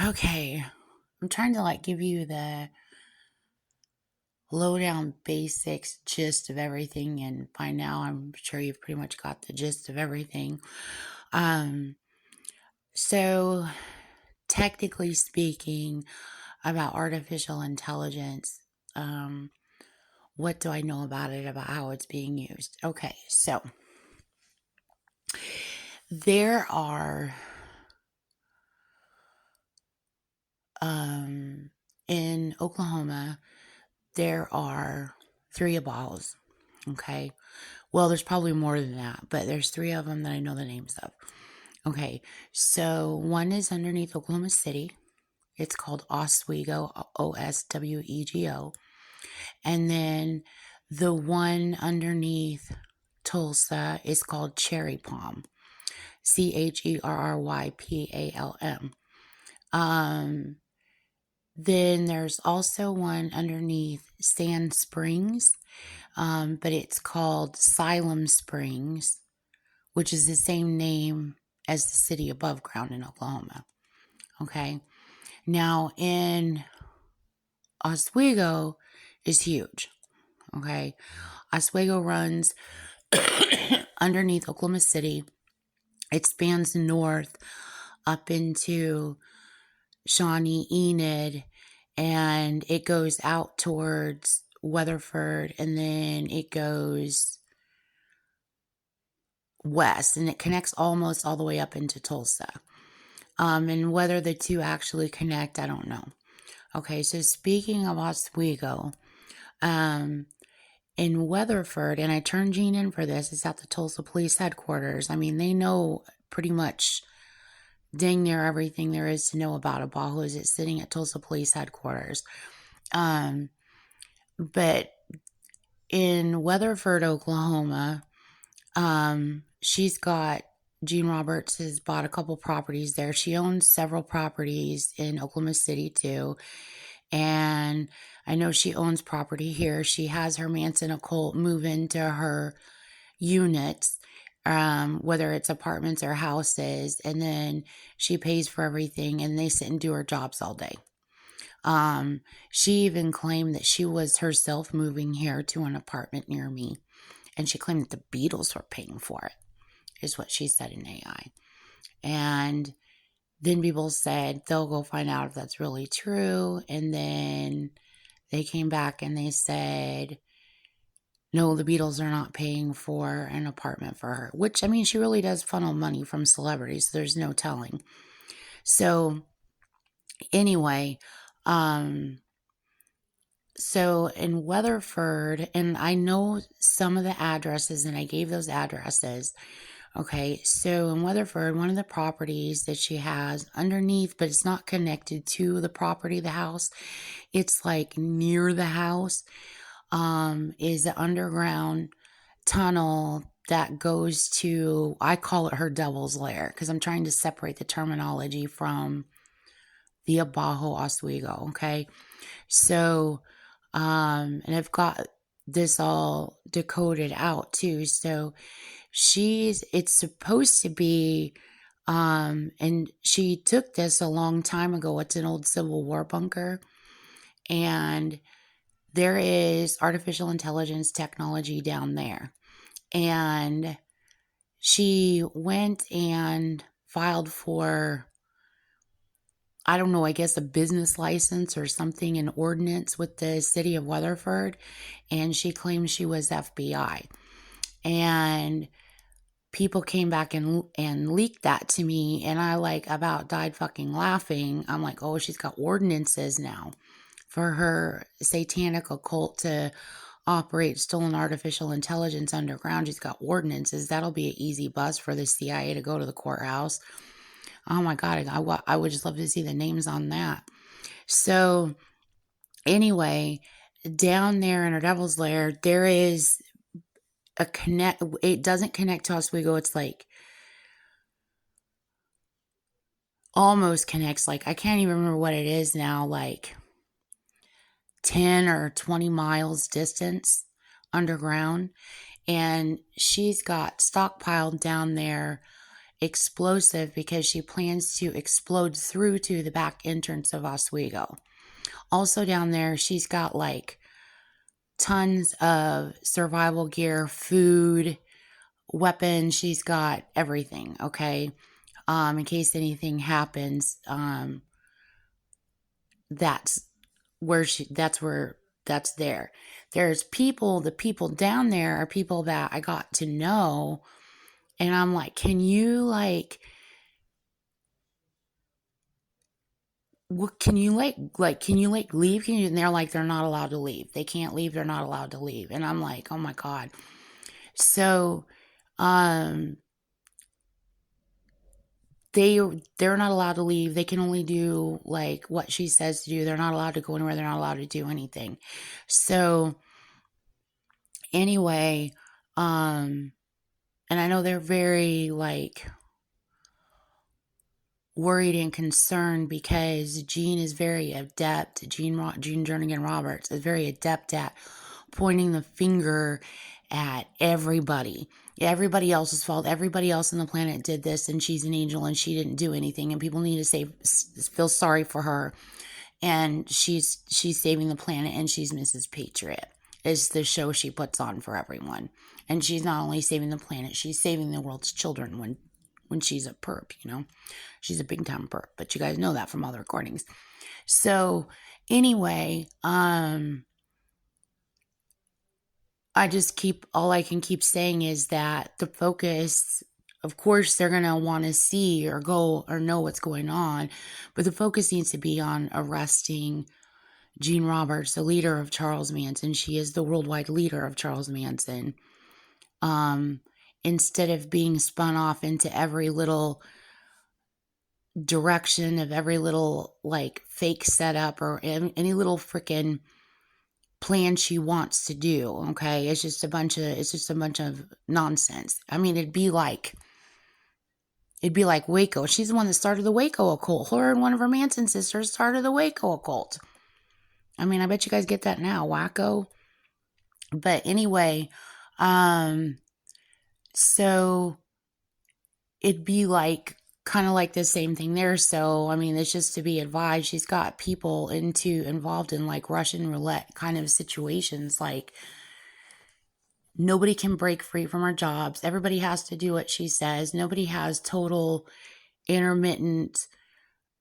Okay, I'm trying to give you the lowdown basics gist of everything, and by now I'm sure you've pretty much got the gist of everything. Um, so technically speaking, about artificial intelligence, um, what do I know about it, about how it's being used? Okay, so there are um in Oklahoma, there are three balls. Okay. Well, there's probably more than that, but there's three of them that I know the names of. Okay. So one is underneath Oklahoma City. It's called Oswego, Oswego. And then the one underneath Tulsa is called Cherry Palm, Cherrypalm. Um, then there's also one underneath Sand Springs, but it's called Siloam Springs, which is the same name as the city above ground in Oklahoma. Okay. Now in Oswego is huge. Okay. Oswego runs underneath Oklahoma City. It spans north up into Shawnee, Enid, and it goes out towards Weatherford, and then it goes west, and it connects almost all the way up into Tulsa. And whether the two actually connect, I don't know. Okay, so speaking of Oswego, um, in Weatherford, and I turned Gene in for this, it's at the Tulsa Police Headquarters. I mean, they know pretty much dang near everything there is to know about a Bajo. Is it sitting at Tulsa Police Headquarters? Um, but in Weatherford, Oklahoma, she's got Jean Roberts has bought a couple properties there. She owns several properties in Oklahoma City too. And I know she owns property here. She has her Manson occult move into her units, whether it's apartments or houses, and then she pays for everything and they sit and do her jobs all day. She even claimed that she was herself moving here to an apartment near me, and she claimed that the Beatles were paying for it, is what she said in AI. And then people said they'll go find out if that's really true. And then they came back and they said, no, the Beatles are not paying for an apartment for her, which, I mean, she really does funnel money from celebrities. So there's no telling. So anyway, so in Weatherford, and I know some of the addresses, and I gave those addresses. Okay, so in Weatherford, one of the properties that she has underneath, but it's not connected to the property, the house, it's like near the house, is an underground tunnel that goes to, I call it her devil's lair, because I'm trying to separate the terminology from the Abajo Oswego, okay? So, and I've got this all decoded out too. So it's supposed to be, and she took this a long time ago. It's an old Civil War bunker, and there is artificial intelligence technology down there. And she went and filed for, I don't know, I guess a business license or something, an ordinance with the city of Weatherford. And she claimed she was FBI. And people came back and leaked that to me. And I about died fucking laughing. I'm like, oh, she's got ordinances now for her satanic occult to operate stolen artificial intelligence underground. She's got ordinances. That'll be an easy bus for the CIA to go to the courthouse. Oh my God, I would just love to see the names on that. So anyway, down there in her devil's lair, there is a connect. It doesn't connect to Oswego. It's like almost connects. Like I can't even remember what it is now. Like 10 or 20 miles distance underground. And she's got stockpiled down there explosive because she plans to explode through to the back entrance of Oswego. Also down there, she's got like tons of survival gear, food, weapons. She's got everything, okay? In case anything happens, that's that's there. There's people, the people down there are people that I got to know, and I'm like, can you like, what can you can you leave? Can you? And they're like, they're not allowed to leave. They can't leave. They're not allowed to leave. And I'm like, oh my God. So, um, they're not allowed to leave. They can only do like what she says to do. They're not allowed to go anywhere. They're not allowed to do anything. So anyway, and I know they're very like worried and concerned because Jean is very adept. Jean Jernigan Roberts is very adept at pointing the finger at everybody. Everybody else's fault. Everybody else on the planet did this, and she's an angel, and she didn't do anything. And people need to feel sorry for her. And she's saving the planet, and she's Mrs. Patriot. Is the show she puts on for everyone. And she's not only saving the planet, she's saving the world's children when she's a perp, you know. She's a big time perp, but you guys know that from all the recordings. So anyway, all I can keep saying is that the focus, of course, they're going to want to see or go or know what's going on, but the focus needs to be on arresting Jean Roberts, the leader of Charles Manson. She is the worldwide leader of Charles Manson. Instead of being spun off into every little direction of every little like fake setup or any little freaking plan she wants to do. Okay, it's just a bunch of nonsense. I mean, it'd be like Waco. She's the one that started the Waco occult. Her and one of her Manson sisters started the Waco occult. I mean, I bet you guys get that now, wacko. But anyway, so it'd be like kind of like the same thing there. So, I mean, it's just to be advised, she's got people involved in like Russian roulette kind of situations. Like nobody can break free from her jobs. Everybody has to do what she says. Nobody has total intermittent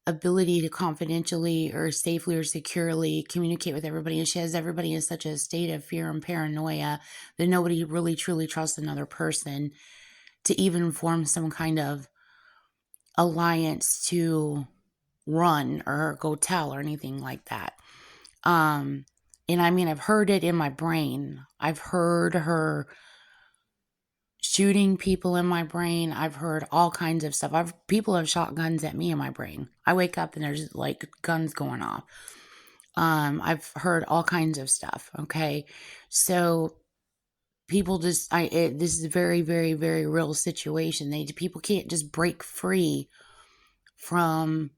ability to confidentially or safely or securely communicate with everybody. And she has everybody in such a state of fear and paranoia that nobody really truly trusts another person to even form some kind of alliance to run or go tell or anything like that. And I mean, I've heard it in my brain. I've heard her shooting people in my brain. I've heard all kinds of stuff. People have shot guns at me in my brain. I wake up and there's like guns going off. I've heard all kinds of stuff. Okay. So people this is a very, very, very real situation. People can't just break free from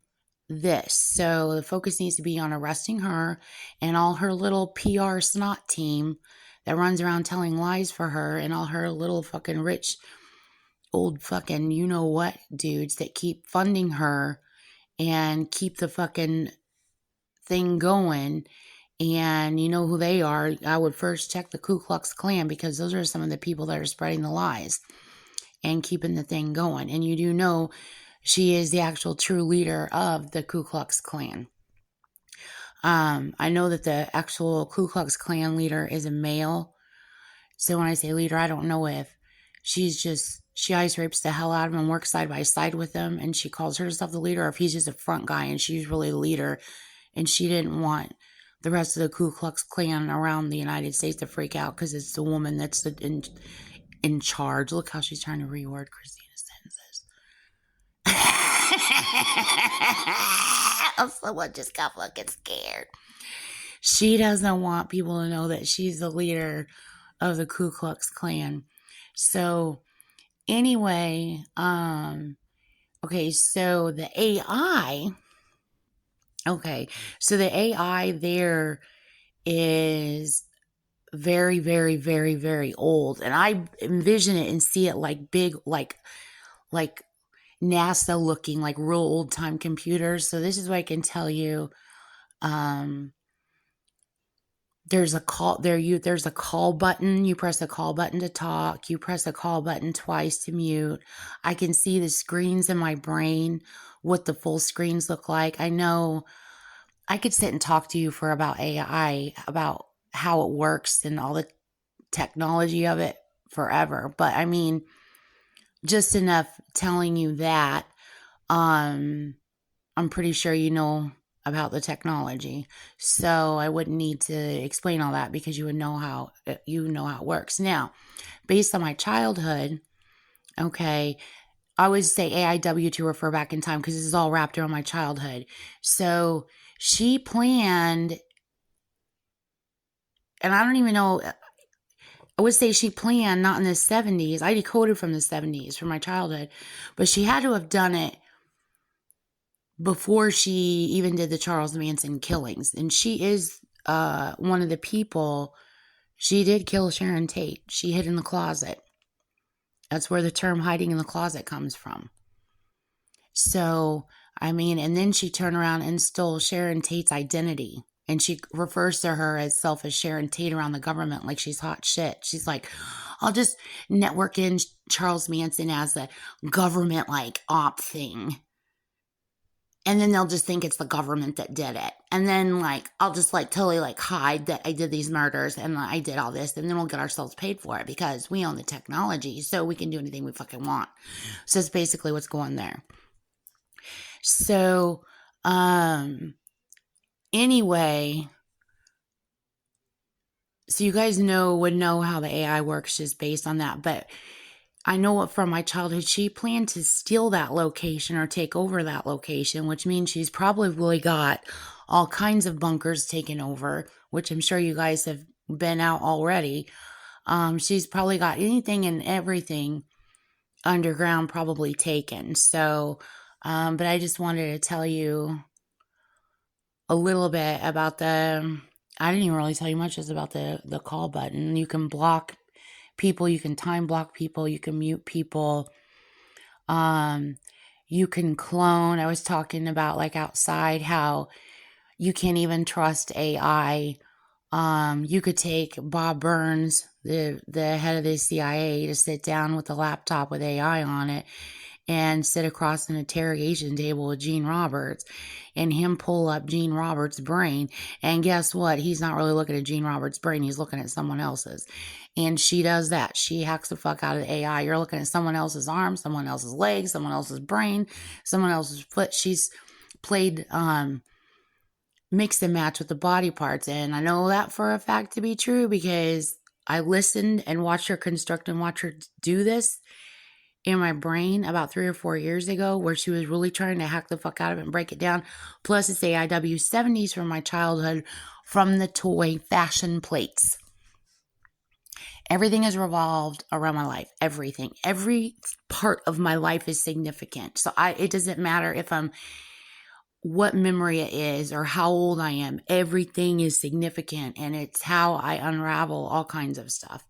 this. So the focus needs to be on arresting her and all her little PR snot team that runs around telling lies for her, and all her little fucking rich old fucking you know what dudes that keep funding her and keep the fucking thing going. And you know who they are. I would first check the Ku Klux Klan, because those are some of the people that are spreading the lies and keeping the thing going. And you do know she is the actual true leader of the Ku Klux Klan. I know that the actual Ku Klux Klan leader is a male. So when I say leader, I don't know if she ice rapes the hell out of him and works side by side with him and she calls herself the leader, or if he's just a front guy and she's really the leader and she didn't want the rest of the Ku Klux Klan around the United States to freak out because it's the woman that's in charge. Look how she's trying to reword Christina's sentences. Someone just got fucking scared. She doesn't want people to know that she's the leader of the Ku Klux Klan. So anyway, okay, so the AI, there is very, very, very, very old. And I envision it and see it like big, like NASA looking, like real old time computers. So this is what I can tell you. There's a call there. There's a call button. You press the call button to talk. You press the call button twice to mute. I can see the screens in my brain, what the full screens look like. I know I could sit and talk to you for about AI, about how it works and all the technology of it forever. But I mean, just enough telling you that. I'm pretty sure you know about the technology. So I wouldn't need to explain all that because you would know how it works. Now, based on my childhood, okay, I always say AIW to refer back in time because this is all wrapped around my childhood. So she planned, and I don't even know, I would say she planned not in the 70s. I decoded from the 70s from my childhood, but she had to have done it before she even did the Charles Manson killings. And she is one of the people, she did kill Sharon Tate. She hid in the closet. That's where the term hiding in the closet comes from. So, I mean, and then she turned around and stole Sharon Tate's identity. And she refers to her as self as Sharon Tate around the government like she's hot shit. She's like, I'll just network in Charles Manson as a government like op thing. And then they'll just think it's the government that did it. And then like, I'll just like totally like hide that I did these murders and I did all this. And then we'll get ourselves paid for it because we own the technology. So we can do anything we fucking want. So it's basically what's going there. So, anyway, so you guys would know how the AI works just based on that. But I know it from my childhood. She planned to steal that location or take over that location, which means she's probably got all kinds of bunkers taken over, which I'm sure you guys have been out already. She's probably got anything and everything underground probably taken. So, but I just wanted to tell you a little bit about I didn't even really tell you much just about the call button. You can block people, you can time block people, you can mute people. You can clone. I was talking about like outside how you can't even trust AI. You could take Bob Burns, the head of the CIA, to sit down with a laptop with AI on it and sit across an interrogation table with Gene Roberts and him pull up Gene Roberts' brain. And guess what? He's not really looking at Gene Roberts' brain. He's looking at someone else's. And she does that. She hacks the fuck out of the AI. You're looking at someone else's arm, someone else's leg, someone else's brain, someone else's foot. She's played, mix and match with the body parts. And I know that for a fact to be true because I listened and watched her construct and watch her do this in my brain about 3 or 4 years ago, where she was really trying to hack the fuck out of it and break it down. Plus, it's AIW 70s from my childhood from the toy fashion plates. Everything has revolved around my life. Everything. Every part of my life is significant. So it doesn't matter if what memory it is or how old I am. Everything is significant, and it's how I unravel all kinds of stuff.